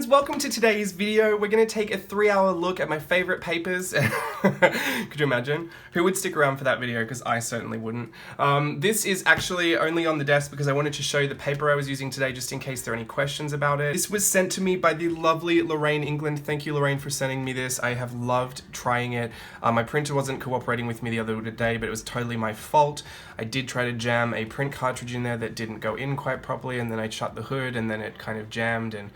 friends, welcome to today's video. We're going to take a 3-hour look at my favorite papers. Could you imagine? Who would stick around for that video? Because I certainly wouldn't. This is actually only on the desk because I wanted to show you the paper I was using today just in case there are any questions about it. This was sent to me by the lovely Lorraine England. Thank you, Lorraine, for sending me this. I have loved trying it. My printer wasn't cooperating with me the other day, but it was totally my fault. I did try to jam a print cartridge in there that didn't go in quite properly, and then I shut the hood and then it kind of jammed, and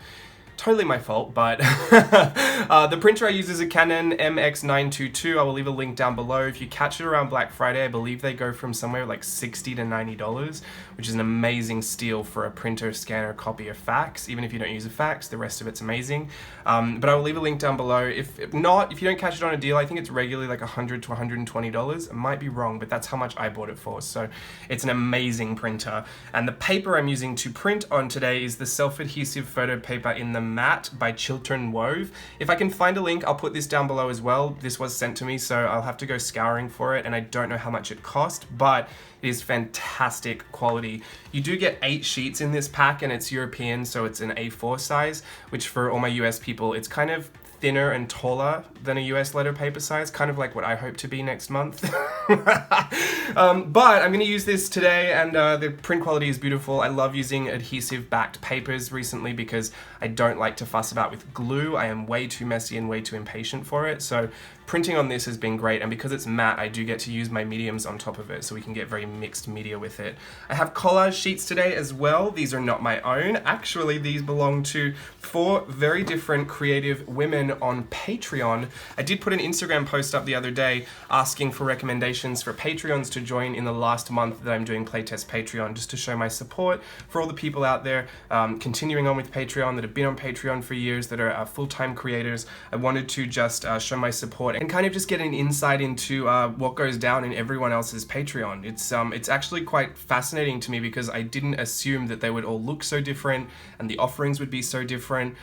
totally my fault, but the printer I use is a Canon MX922. I will leave a link down below. If you catch it around Black Friday, I believe they go from somewhere like $60 to $90, which is an amazing steal for a printer, scanner, copy, or fax. Even if you don't use a fax, the rest of it's amazing. But I will leave a link down below. If not, if you don't catch it on a deal, I think it's regularly like $100 to $120. I might be wrong, but that's how much I bought it for. So it's an amazing printer. And the paper I'm using to print on today is the self-adhesive photo paper in the Matte by Chiltern Wove. If I can find a link, I'll put this down below as well. This was sent to me, so I'll have to go scouring for it, and I don't know how much it cost, but it is fantastic quality. You do get 8 sheets in this pack, and it's European, so it's an A4 size, which for all my US people, it's kind of thinner and taller than a US letter paper size, kind of like what I hope to be next month. But I'm going to use this today, and the print quality is beautiful. I love using adhesive backed papers recently because I don't like to fuss about with glue. I am way too messy and way too impatient for it. So printing on this has been great, and because it's matte, I do get to use my mediums on top of it, so we can get very mixed media with it. I have collage sheets today as well. These are not my own. Actually, these belong to 4 very different creative women on Patreon. I did put an Instagram post up the other day asking for recommendations for Patreons to join in the last month that I'm doing Playtest Patreon, just to show my support for all the people out there continuing on with Patreon, that have been on Patreon for years, that are full-time creators. I wanted to just show my support and kind of just get an insight into what goes down in everyone else's Patreon. It's actually quite fascinating to me because I didn't assume that they would all look so different and the offerings would be so different.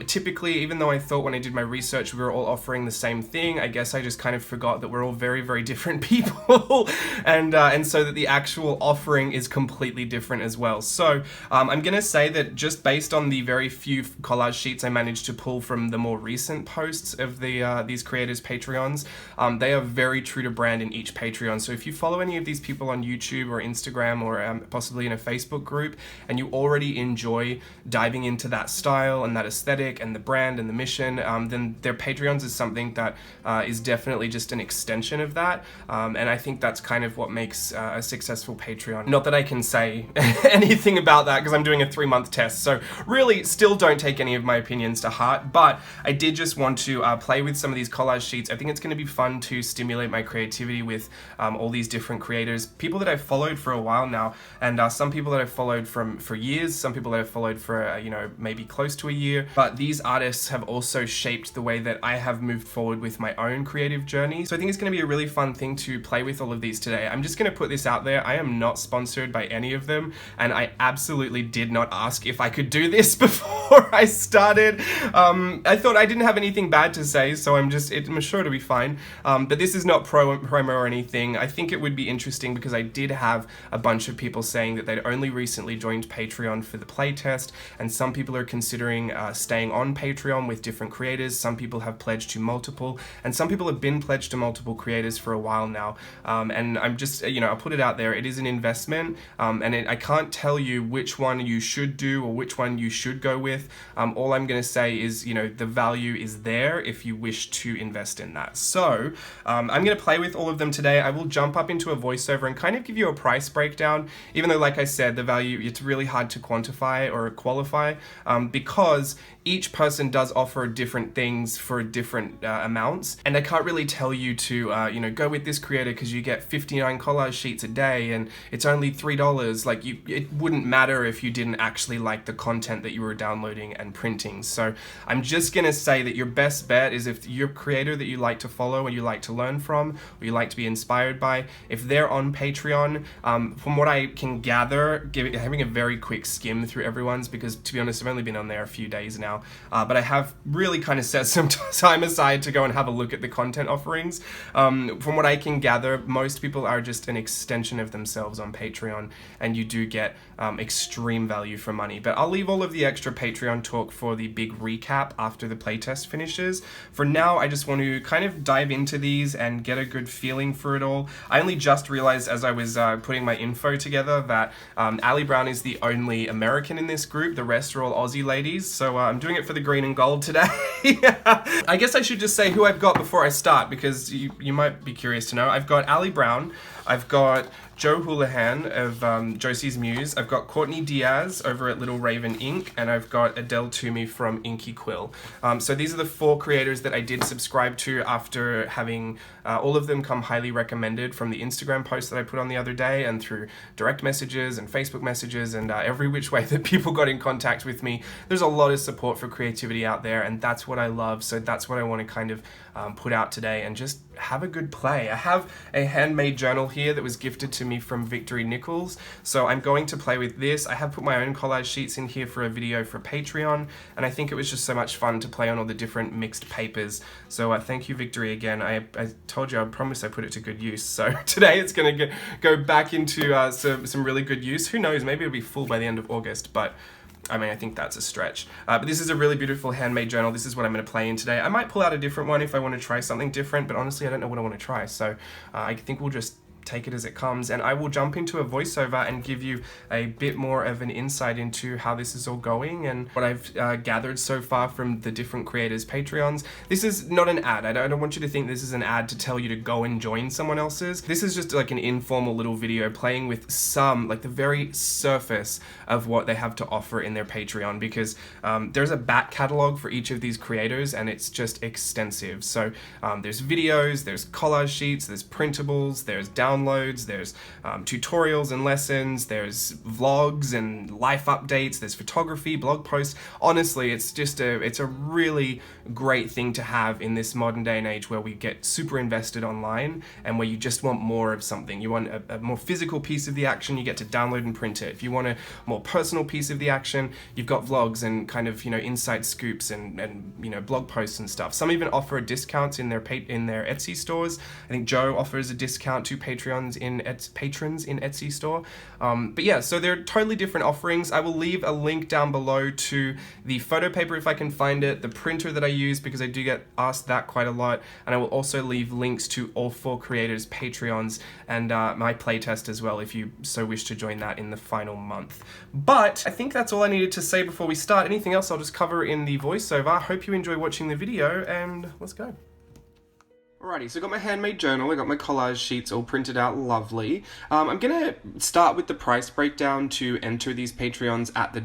Typically, even though I thought when I did my research we were all offering the same thing, I guess I just kind of forgot that we're all very, very different people and so that the actual offering is completely different as well. So I'm gonna say that just based on the very few collage sheets I managed to pull from the more recent posts of these creators' Patreons, they are very true to brand in each Patreon. So if you follow any of these people on YouTube or Instagram or possibly in a Facebook group, and you already enjoy diving into that style and that aesthetic and the brand and the mission, then their Patreons is something that is definitely just an extension of that, and I think that's kind of what makes a successful Patreon. Not that I can say anything about that because I'm doing a 3-month test, so really still don't take any of my opinions to heart, but I did just want to play with some of these collage sheets. I think it's going to be fun to stimulate my creativity with all these different creators, people that I've followed for a while now, and some people that I've followed for years, some people that I've followed for maybe close to a year, but these artists have also shaped the way that I have moved forward with my own creative journey. So I think it's going to be a really fun thing to play with all of these today. I'm just going to put this out there. I am not sponsored by any of them, and I absolutely did not ask if I could do this before I started. I thought I didn't have anything bad to say, so I'm sure it'll be fine. But this is not promo or anything. I think it would be interesting because I did have a bunch of people saying that they'd only recently joined Patreon for the playtest, and some people are considering staying on Patreon with different creators. Some people have pledged to multiple, and some people have been pledged to multiple creators for a while now. And I'm just, I'll put it out there. It is an investment, and I can't tell you which one you should do or which one you should go with. All I'm going to say is, the value is there if you wish to invest in that. So I'm going to play with all of them today. I will jump up into a voiceover and kind of give you a price breakdown, even though, like I said, the value, it's really hard to quantify or qualify because each person does offer different things for different amounts, and I can't really tell you to go with this creator because you get 59 collage sheets a day and it's only $3. Like, it wouldn't matter if you didn't actually like the content that you were downloading and printing. So I'm just gonna say that your best bet is if your creator that you like to follow or you like to learn from or you like to be inspired by, if they're on Patreon, from what I can gather, having a very quick skim through everyone's, because to be honest I've only been on there a few days now, but I have really kind of set some time aside to go and have a look at the content offerings. From what I can gather, most people are just an extension of themselves on Patreon, and you do get extreme value for money. But I'll leave all of the extra Patreon talk for the big recap after the playtest finishes. For now, I just want to kind of dive into these and get a good feeling for it all. I only just realized as I was putting my info together that Ali Brown is the only American in this group. The rest are all Aussie ladies, so I'm doing it for the green and gold today. I guess I should just say who I've got before I start, because you might be curious to know. I've got Ali Brown, I've got Joe Wholohan of Josie's Muse, I've got Courtney Diaz over at Little Raven Inc., and I've got Adele Toomey from Inky Quill. So these are the 4 creators that I did subscribe to after having all of them come highly recommended from the Instagram post that I put on the other day, and through direct messages and Facebook messages and every which way that people got in contact with me. There's a lot of support for creativity out there, and that's what I love. So that's what I want to kind of put out today and just have a good play. I have a handmade journal here that was gifted to me from Victory Nichols, so I'm going to play with this. I have put my own collage sheets in here for a video for Patreon, and I think it was just so much fun to play on all the different mixed papers. So thank you, Victory, again. I told you, I promised I put it to good use, so today it's going to go back into some really good use. Who knows, maybe it'll be full by the end of August, but I mean, I think that's a stretch. But this is a really beautiful handmade journal. This is what I'm going to play in today. I might pull out a different one if I want to try something different, but honestly, I don't know what I want to try. So I think we'll just take it as it comes, and I will jump into a voiceover and give you a bit more of an insight into how this is all going and what I've gathered so far from the different creators' Patreons. This is not an ad. I don't want you to think this is an ad to tell you to go and join someone else's. This is just like an informal little video playing with some, like the very surface of what they have to offer in their Patreon, because there's a back catalog for each of these creators, and it's just extensive. So there's videos, there's collage sheets, there's printables, there's downloads, there's tutorials and lessons, there's vlogs and life updates, there's photography, blog posts. Honestly, it's a really great thing to have in this modern day and age where we get super invested online and where you just want more of something. You want a more physical piece of the action, you get to download and print it. If you want a more personal piece of the action, you've got vlogs and kind of, inside scoops and blog posts and stuff. Some even offer discounts in their Etsy stores. I think Joe offers a discount to patrons in Etsy store. But yeah, so they're totally different offerings. I will leave a link down below to the photo paper if I can find it, the printer that I use because I do get asked that quite a lot, and I will also leave links to all 4 creators' Patreons and my playtest as well if you so wish to join that in the final month. But I think that's all I needed to say before we start. Anything else I'll just cover in the voiceover. I hope you enjoy watching the video, and let's go. Alrighty, so I got my handmade journal, I got my collage sheets all printed out lovely. I'm gonna start with the price breakdown to enter these Patreons at the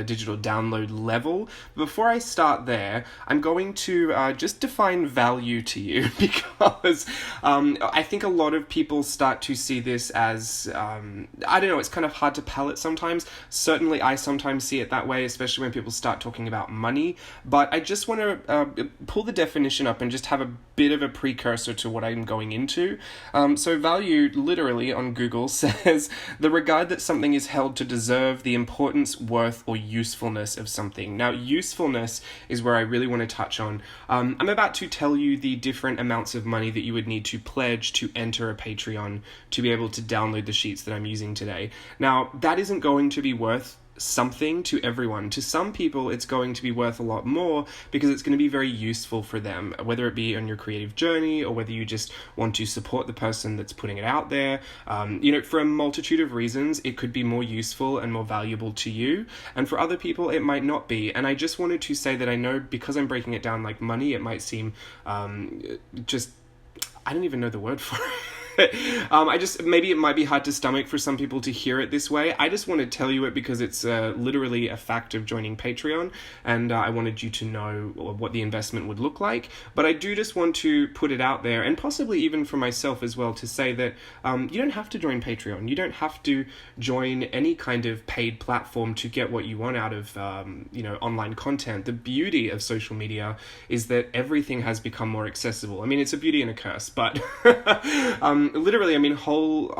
digital download level. Before I start there, I'm going to just define value to you because I think a lot of people start to see this as, I don't know, it's kind of hard to palate sometimes. Certainly I sometimes see it that way, especially when people start talking about money, but I just want to pull the definition up and just have a bit of a precursor to what I'm going into. So value, literally on Google, says the regard that something is held to deserve the importance, worth, or usefulness of something. Now, usefulness is where I really want to touch on. I'm about to tell you the different amounts of money that you would need to pledge to enter a Patreon to be able to download the sheets that I'm using today. Now, that isn't going to be worth something to everyone. To some people, it's going to be worth a lot more because it's going to be very useful for them, whether it be on your creative journey or whether you just want to support the person that's putting it out there. For a multitude of reasons, it could be more useful and more valuable to you. And for other people, it might not be. And I just wanted to say that I know because I'm breaking it down like money, it might seem I don't even know the word for it. Maybe it might be hard to stomach for some people to hear it this way. I just want to tell you it because it's literally a fact of joining Patreon, and I wanted you to know what the investment would look like. But I do just want to put it out there, and possibly even for myself as well, to say that you don't have to join Patreon. You don't have to join any kind of paid platform to get what you want out of online content. The beauty of social media is that everything has become more accessible. I mean, it's a beauty and a curse, but literally, I mean, whole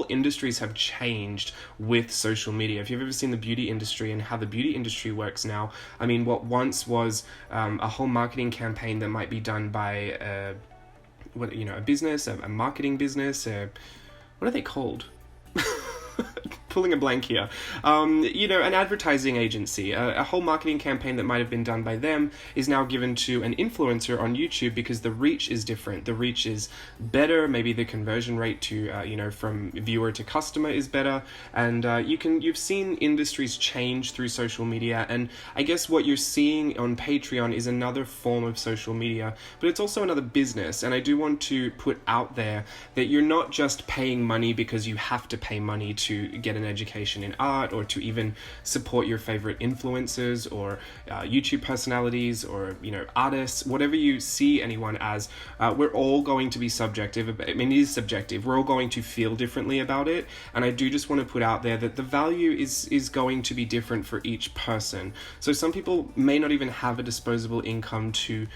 industries have changed with social media. If you've ever seen the beauty industry and how the beauty industry works now, I mean, what once was a whole marketing campaign that might be done by a business, a marketing business, what are they called? pulling a blank here. An advertising agency, a whole marketing campaign that might have been done by them is now given to an influencer on YouTube because the reach is different. The reach is better. Maybe the conversion rate to, from viewer to customer is better. And you've seen industries change through social media. And I guess what you're seeing on Patreon is another form of social media, but it's also another business. And I do want to put out there that you're not just paying money because you have to pay money to get an education in art or to even support your favorite influencers or YouTube personalities or artists, whatever you see anyone as. We're all going to be subjective. I mean, it is subjective. We're all going to feel differently about it, and I do just want to put out there that the value is going to be different for each person. So some people may not even have a disposable income to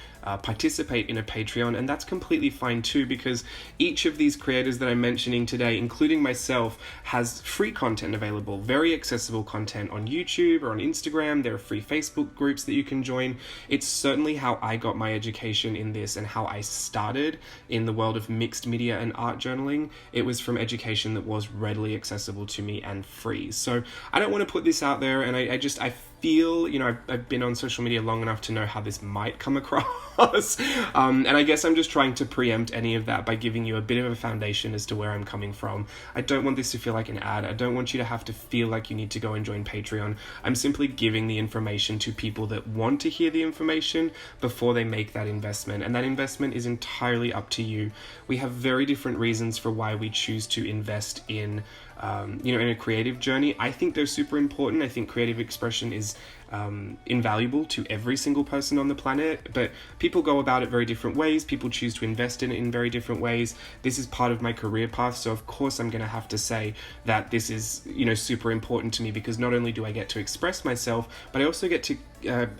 participate in a Patreon, and that's completely fine too, because each of these creators that I'm mentioning today, including myself, has free content available, very accessible content on YouTube or on Instagram. There are free Facebook groups that you can join. It's certainly how I got my education in this and how I started in the world of mixed media and art journaling. It was from education that was readily accessible to me and free. So I don't want to put this out there, and I feel, I've been on social media long enough to know how this might come across. And I guess I'm just trying to preempt any of that by giving you a bit of a foundation as to where I'm coming from. I don't want this to feel like an ad. I don't want you to have to feel like you need to go and join Patreon. I'm simply giving the information to people that want to hear the information before they make that investment. And that investment is entirely up to you. We have very different reasons for why we choose to invest in in a creative journey. I think they're super important. I think creative expression is invaluable to every single person on the planet, but people go about it very different ways. People choose to invest in it in very different ways. This is part of my career path, so of course I'm going to have to say that this is, super important to me, because not only do I get to express myself, but I also get to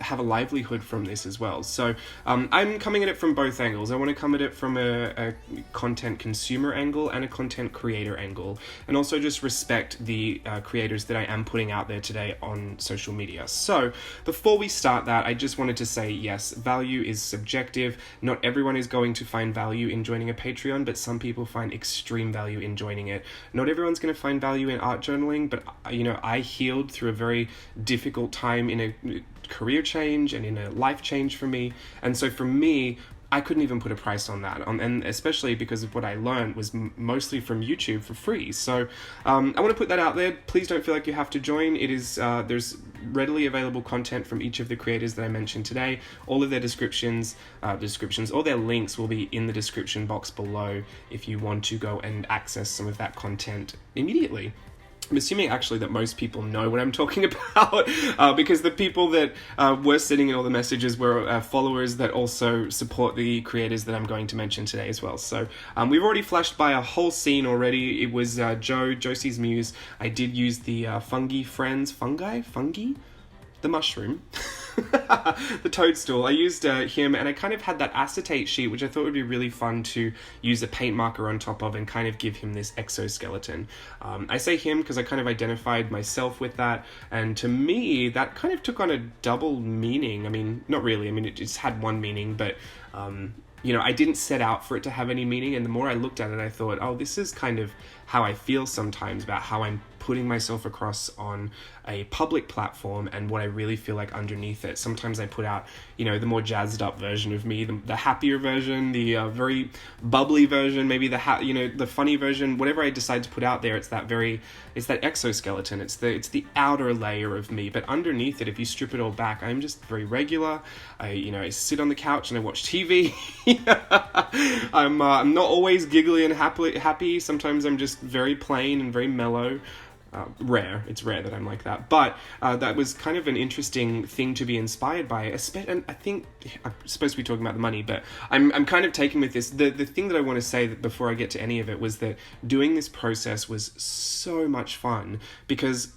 have a livelihood from this as well. So I'm coming at it from both angles. I want to come at it from a content consumer angle and a content creator angle, and also just respect the creators that I am putting out there today on social media. So before we start that, I just wanted to say, yes, value is subjective. Not everyone is going to find value in joining a Patreon, but some people find extreme value in joining it. Not everyone's going to find value in art journaling, but I healed through a very difficult time in a career change and in a life change for me. And so for me, I couldn't even put a price on that, and especially because of what I learned was mostly from YouTube for free. So I want to put that out there. Please don't feel like you have to join. It is there's readily available content from each of the creators that I mentioned today. All of their descriptions, all their links will be in the description box below if you want to go and access some of that content immediately. I'm assuming actually that most people know what I'm talking about because the people that were sending in all the messages were followers that also support the creators that I'm going to mention today as well. So we've already flashed by a whole scene already. It was Josie's Muse. I did use the fungi, the mushroom, the toadstool. I used him, and I kind of had that acetate sheet, which I thought would be really fun to use a paint marker on top of and kind of give him this exoskeleton. I say him because I kind of identified myself with that, and to me, that kind of took on a double meaning. I mean, not really. I mean, it just had one meaning, but I didn't set out for it to have any meaning, and the more I looked at it, I thought, oh, this is kind of how I feel sometimes about how I'm putting myself across on a public platform and what I really feel like underneath it. Sometimes I put out, the more jazzed up version of me, the happier version, the very bubbly version, maybe the funny version, whatever I decide to put out there, it's that exoskeleton, it's the outer layer of me. But underneath it, if you strip it all back, I'm just very regular. I sit on the couch and I watch TV. I'm not always giggly and happy. Sometimes I'm just very plain and very mellow. It's rare that I'm like that, but that was kind of an interesting thing to be inspired by, and I think I'm supposed to be talking about the money, but I'm kind of taken with this. The thing that I want to say that before I get to any of it was that doing this process was so much fun, because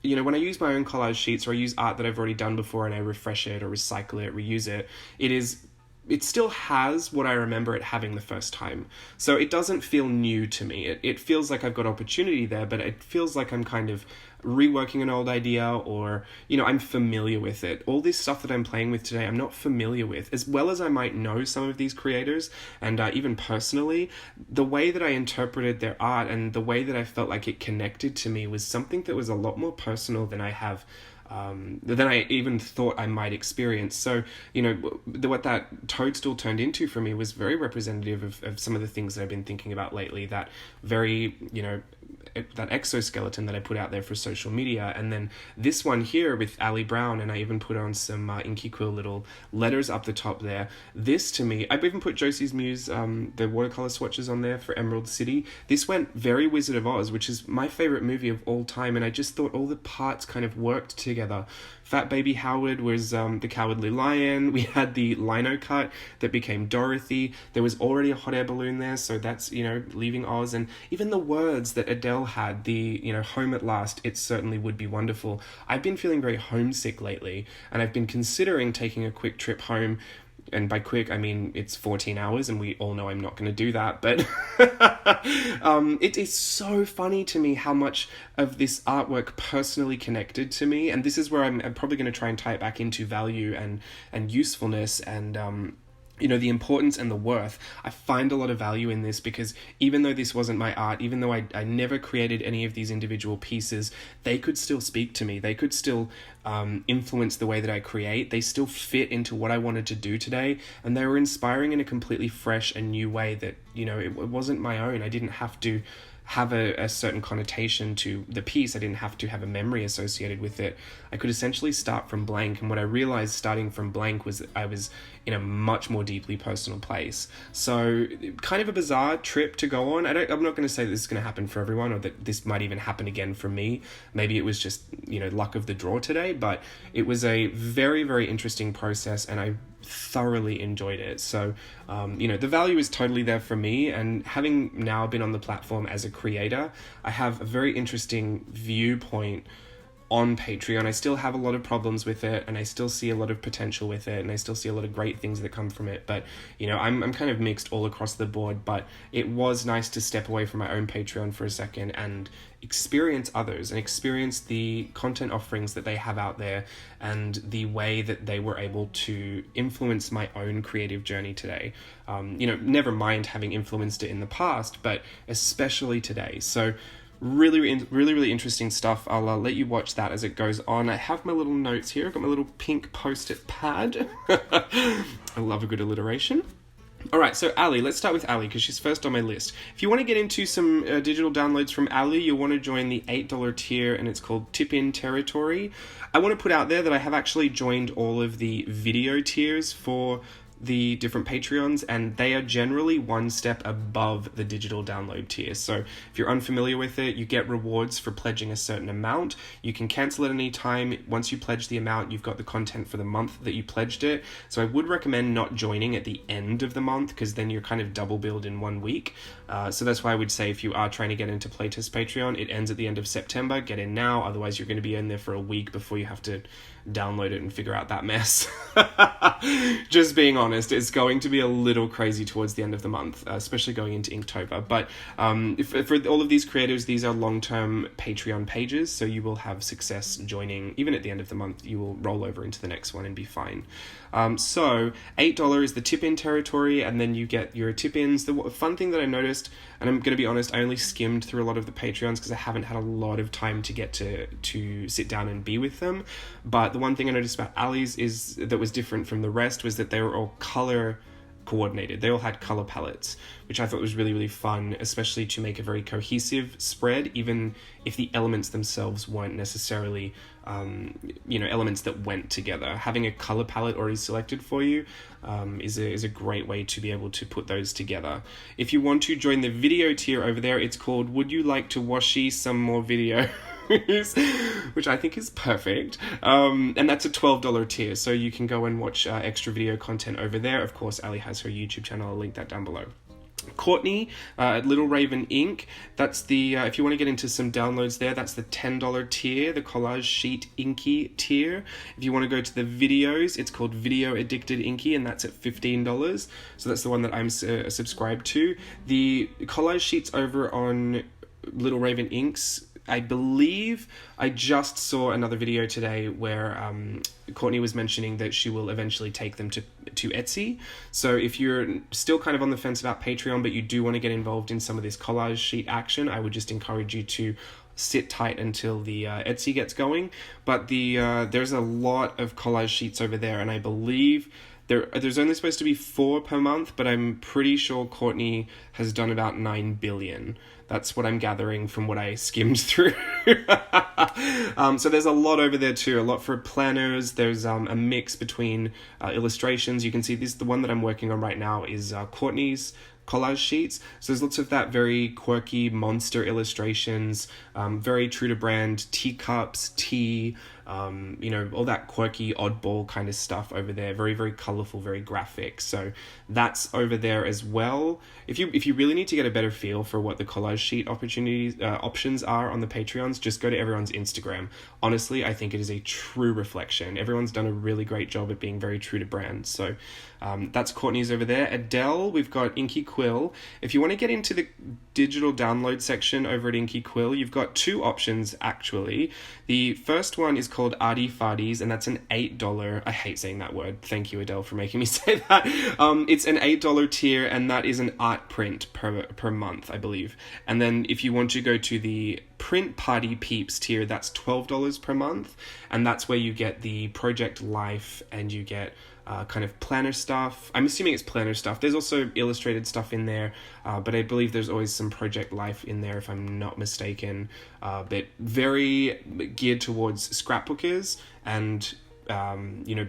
when I use my own collage sheets, or I use art that I've already done before and I refresh it or recycle it, reuse it, it still has what I remember it having the first time. So it doesn't feel new to me. It feels like I've got opportunity there, but it feels like I'm kind of reworking an old idea, or, you know, I'm familiar with it. All this stuff that I'm playing with today, I'm not familiar with. As well as I might know some of these creators, and even personally, the way that I interpreted their art and the way that I felt like it connected to me was something that was a lot more personal than I have than I even thought I might experience. So, you know, what that toadstool turned into for me was very representative of some of the things that I've been thinking about lately. That very, you know, that exoskeleton that I put out there for social media, and then this one here with Ali Brown, and I even put on some Inky Quill little letters up the top there. This, to me, I've even put Josie's Muse, the watercolor swatches on there for Emerald City. This went very Wizard of Oz, which is my favorite movie of all time, and I just thought all the parts kind of worked together. Fat Baby Howard was the Cowardly Lion. We had the lino cut that became Dorothy. There was already a hot air balloon there, so that's, you know, leaving Oz. And even the words that Adele had, the, you know, home at last, it certainly would be wonderful. I've been feeling very homesick lately, and I've been considering taking a quick trip home. And by quick, I mean it's 14 hours, and we all know I'm not going to do that. But it is so funny to me how much of this artwork personally connected to me. And this is where I'm probably going to try and tie it back into value and usefulness and you know, the importance and the worth. I find a lot of value in this because even though this wasn't my art, even though I never created any of these individual pieces, they could still speak to me. They could still influence the way that I create. They still fit into what I wanted to do today. And they were inspiring in a completely fresh and new way that, you know, it wasn't my own. I didn't have to have a certain connotation to the piece. I didn't have to have a memory associated with it. I could essentially start from blank, and what I realized starting from blank was that I was in a much more deeply personal place. So kind of a bizarre trip to go on. I'm not going to say that this is going to happen for everyone, or that this might even happen again for me. Maybe it was just, you know, luck of the draw today, but it was a very, very interesting process, and I thoroughly enjoyed it. So, you know, the value is totally there for me, and having now been on the platform as a creator, I have a very interesting viewpoint on Patreon. I still have a lot of problems with it, and I still see a lot of potential with it, and I still see a lot of great things that come from it, but, you know, I'm kind of mixed all across the board. But it was nice to step away from my own Patreon for a second and experience others and experience the content offerings that they have out there and the way that they were able to influence my own creative journey today. You know, never mind having influenced it in the past, but especially today. So really interesting stuff. I'll let you watch that as it goes on. I have my little notes here. I've got my little pink post-it pad. I love a good alliteration. All right, so Ali, let's start with Ali because she's first on my list. If you want to get into some digital downloads from Ali, you'll want to join the $8 tier, and it's called Tip-In Territory. I want to put out there that I have actually joined all of the video tiers for the different Patreons, and they are generally one step above the digital download tier. So if you're unfamiliar with it, you get rewards for pledging a certain amount. You can cancel at any time. Once you pledge the amount, you've got the content for the month that you pledged it. So I would recommend not joining at the end of the month, because then you're kind of double billed in 1 week. So that's why I would say if you are trying to get into Playtest Patreon, it ends at the end of September. Get in now, otherwise you're going to be in there for a week before you have to download it and figure out that mess. Just being honest, it's going to be a little crazy towards the end of the month, especially going into Inktober. But for all of these creators, these are long-term Patreon pages, so you will have success joining. Even at the end of the month, you will roll over into the next one and be fine. So $8 is the tip-in territory, and then you get your tip-ins. The fun thing that I noticed, and I'm going to be honest, I only skimmed through a lot of the Patreons because I haven't had a lot of time to get to sit down and be with them. But the one thing I noticed about Ali's is that was different from the rest was that they were all color coordinated. They all had color palettes, which I thought was really, really fun, especially to make a very cohesive spread, even if the elements themselves weren't necessarily, elements that went together. Having a color palette already selected for you is a great way to be able to put those together. If you want to join the video tier over there, it's called Would You Like to Washi Some More Video? Which I think is perfect. And that's a $12 tier, so you can go and watch extra video content over there. Of course, Ali has her YouTube channel. I'll link that down below. Courtney at Little Raven Ink. That's the, if you want to get into some downloads there, that's the $10 tier, the collage sheet inky tier. If you want to go to the videos, it's called Video Addicted Inky, and that's at $15. So that's the one that I'm subscribed to. The collage sheets over on Little Raven Ink's I believe I just saw another video today where Courtney was mentioning that she will eventually take them to Etsy. So if you're still kind of on the fence about Patreon, but you do want to get involved in some of this collage sheet action, I would just encourage you to sit tight until the Etsy gets going. But there's a lot of collage sheets over there, and I believe there's only supposed to be 4 per month, but I'm pretty sure Courtney has done about 9 billion. That's what I'm gathering from what I skimmed through. So there's a lot over there too, a lot for planners. There's a mix between illustrations. You can see the one that I'm working on right now is Courtney's collage sheets. So there's lots of that very quirky monster illustrations, very true to brand teacups, tea, all that quirky oddball kind of stuff over there. Very, very colorful, very graphic. So that's over there as well. If you really need to get a better feel for what the collage sheet options are on the Patreons, just go to everyone's Instagram. Honestly, I think it is a true reflection. Everyone's done a really great job at being very true to brand. So that's Courtney's over there. Adele, we've got Inky Quill. If you want to get into the digital download section over at Inky Quill, you've got 2 options actually. The first one is called Arty Farties, and that's an $8. I hate saying that word. Thank you, Adele, for making me say that. It's an $8 tier, and that is an art print per month, I believe. And then if you want to go to the Print Party Peeps tier, that's $12 per month, and that's where you get the project life and you get kind of planner stuff. I'm assuming it's planner stuff. There's also illustrated stuff in there, but I believe there's always some project life in there if I'm not mistaken, but very geared towards scrapbookers and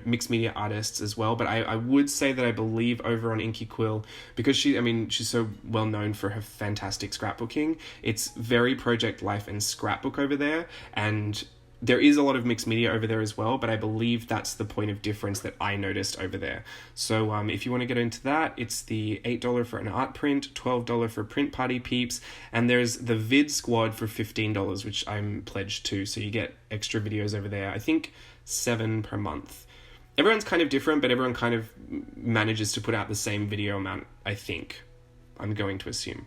mixed media artists as well. But I would say that I believe over on Inky Quill, because she's so well known for her fantastic scrapbooking, it's very project life and scrapbook over there, and there is a lot of mixed media over there as well, but I believe that's the point of difference that I noticed over there. So if you want to get into that, it's the $8 for an art print, $12 for Print Party Peeps, and there's the Vid Squad for $15, which I'm pledged to, so you get extra videos over there. I think 7 per month. Everyone's kind of different, but everyone kind of manages to put out the same video amount, I think. I'm going to assume.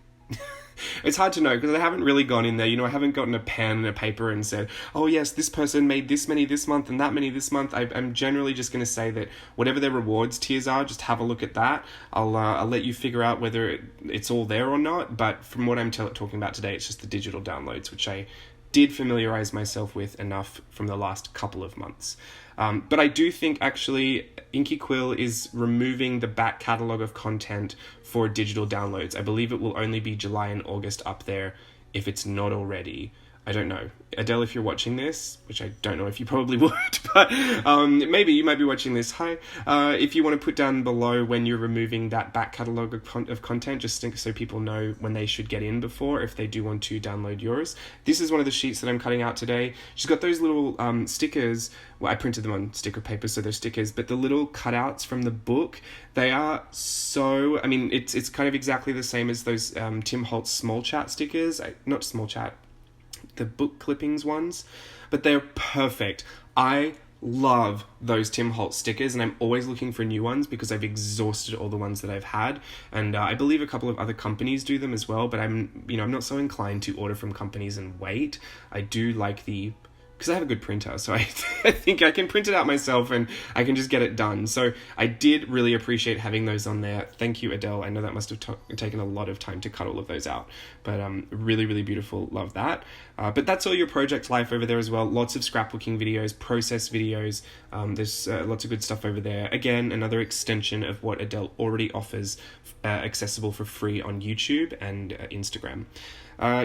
It's hard to know because I haven't really gone in there. I haven't gotten a pen and a paper and said, oh yes, this person made this many this month and that many this month. I'm generally just going to say that whatever their rewards tiers are, just have a look at that. I'll let you figure out whether it's all there or not. But from what I'm talking about today, it's just the digital downloads, which I did familiarize myself with enough from the last couple of months. But I do think actually Inky Quill is removing the back catalogue of content for digital downloads. I believe it will only be July and August up there if it's not already. I don't know. Adele, if you're watching this, which I don't know if you probably would, but maybe you might be watching this. Hi. If you want to put down below when you're removing that back catalogue of content, just so people know when they should get in before, if they do want to download yours. This is one of the sheets that I'm cutting out today. She's got those little stickers. Well, I printed them on sticker paper, so they're stickers, but the little cutouts from the book, they are so, it's kind of exactly the same as those Tim Holtz Small Chat stickers. Not Small Chat, the book clippings ones, but they're perfect. I love those Tim Holtz stickers, and I'm always looking for new ones because I've exhausted all the ones that I've had, and I believe a couple of other companies do them as well, but I'm not so inclined to order from companies and wait. I do like because I have a good printer, so I think I can print it out myself and I can just get it done. So I did really appreciate having those on there. Thank you, Adele. I know that must have taken a lot of time to cut all of those out, but really, really beautiful. Love that. But that's all your project life over there as well. Lots of scrapbooking videos, process videos. There's lots of good stuff over there. Again, another extension of what Adele already offers, accessible for free on YouTube and Instagram.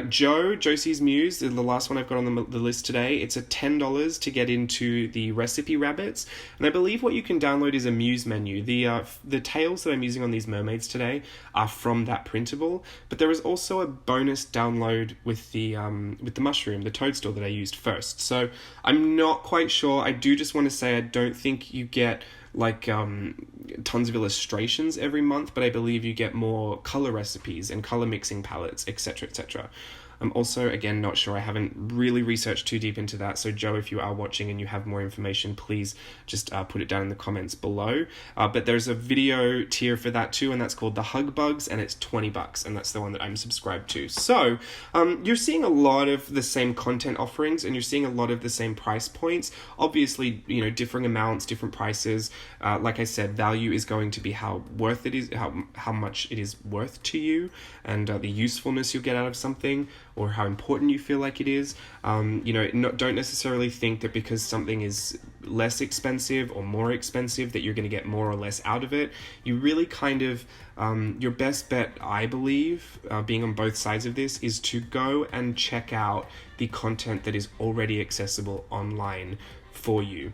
Josie's Muse, the last one I've got on the list today. It's at $10 to get into the recipe rabbits, and I believe what you can download is a Muse menu. The tails that I'm using on these mermaids today are from that printable, but there is also a bonus download with the mushroom, the toadstool that I used first. So I'm not quite sure. I do just want to say I don't think you get tons of illustrations every month, but I believe you get more color recipes and color mixing palettes, etc., etc. I'm also, again, not sure. I haven't really researched too deep into that. So Joe, if you are watching and you have more information, please just put it down in the comments below. But there's a video tier for that too, and that's called the Hug Bugs, and it's $20, and that's the one that I'm subscribed to. So you're seeing a lot of the same content offerings, and you're seeing a lot of the same price points. Obviously, you know, differing amounts, different prices. Like I said, value is going to be how worth it is, how much it is worth to you, and the usefulness you'll get out of something, or how important you feel like it is. You know, don't necessarily think that because something is less expensive or more expensive that you're going to get more or less out of it. You really kind of, your best bet, I believe, being on both sides of this, is to go and check out the content that is already accessible online for you.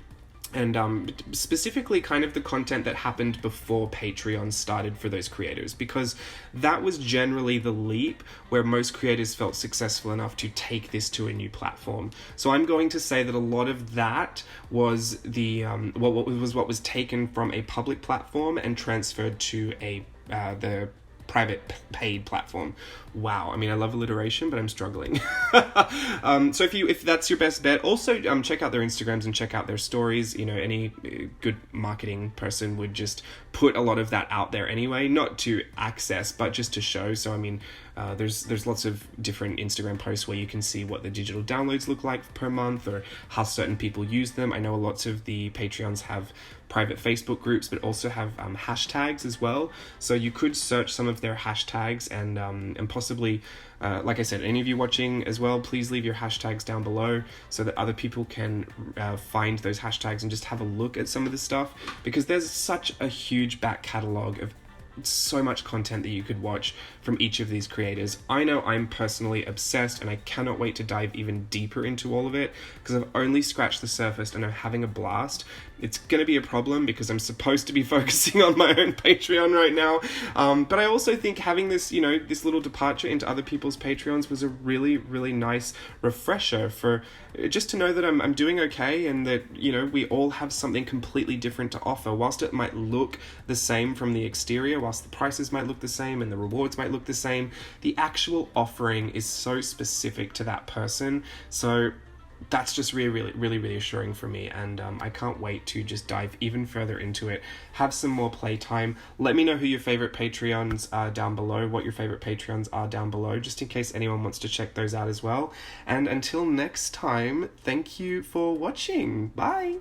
And specifically kind of the content that happened before Patreon started for those creators, because that was generally the leap where most creators felt successful enough to take this to a new platform. So I'm going to say that a lot of that was what was taken from a public platform and transferred to the private paid platform. Wow, I mean, I love alliteration, but I'm struggling. So if that's your best bet, also check out their Instagrams and check out their stories. You know, any good marketing person would just put a lot of that out there anyway, not to access, but just to show. So I mean, there's lots of different Instagram posts where you can see what the digital downloads look like per month, or how certain people use them. I know lots of the Patreons have private Facebook groups, but also have hashtags as well. So you could search some of their hashtags and possibly, like I said, any of you watching as well, please leave your hashtags down below so that other people can find those hashtags and just have a look at some of the stuff, because there's such a huge back catalog of so much content that you could watch from each of these creators. I know I'm personally obsessed, and I cannot wait to dive even deeper into all of it, because I've only scratched the surface and I'm having a blast. It's going to be a problem because I'm supposed to be focusing on my own Patreon right now. But I also think having this, you know, this little departure into other people's Patreons was a really, really nice refresher for just to know that I'm doing okay, and that, you know, we all have something completely different to offer. Whilst it might look the same from the exterior, whilst the prices might look the same and the rewards might look the same, the actual offering is so specific to that person. So that's just really reassuring for me, and I can't wait to just dive even further into it, have some more playtime. Let me know who your favorite Patreons are down below, what your favorite Patreons are down below, just in case anyone wants to check those out as well. And until next time, thank you for watching. Bye!